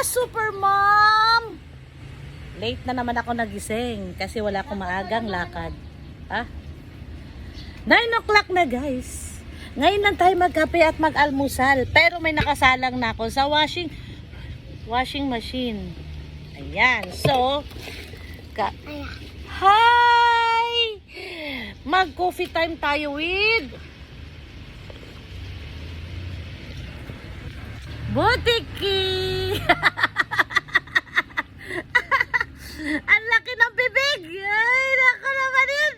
Super Mom! Late na naman ako nagising kasi wala akong maagang lakad. Ha? 9 o'clock na guys. Ngayon lang tayo magkape at mag-almusal. Pero may nakasalang na ako sa washing machine. Ayan. So, hi! Mag-coffee time tayo with Butiki! Ang laki ng bibig! Ay, naku naman yun!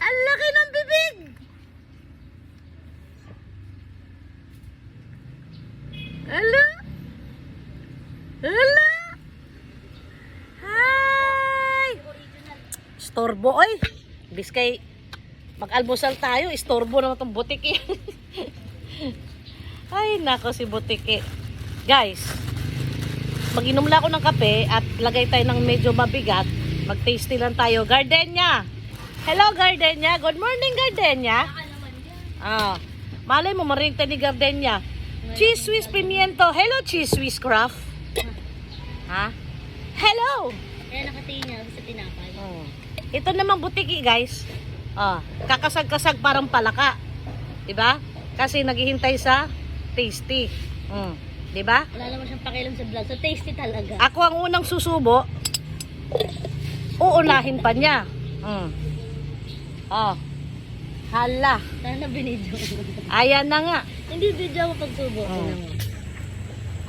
Ang laki ng bibig! Hala? Hala? Hi! Istorbo, oy! Biskay, mag-almusal tayo, istorbo naman itong Butiki. Ay, nako si Butiki. Guys, mag-inom lang ako ng kape at lagay tayo ng medyo mabigat. Mag-tasty lang tayo. Gardenia! Hello, Gardenia! Good morning, Gardenia! Malay mo, marinta ni Gardenia. Cheese Swiss Pimiento. Hello, Cheese Swiss Craft. Ha? Hello! Kaya nakatingin niya sa tinapay. Ito namang Butiki, guys. Kakasag-kasag parang palaka. Diba? Kasi naghihintay sa tasty. Diba? Wala naman siyang pakialam sa vlog. So tasty talaga. Ako ang unang susubo. Uunahin pa niya. Hala. Sana binidyo. Ayan na nga. Hindi video ako pagsubo.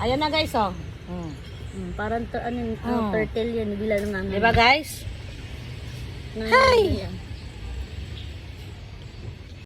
Ayan na guys, oh. Parang turtle yan. Bila ng namin. Diba guys? Hi!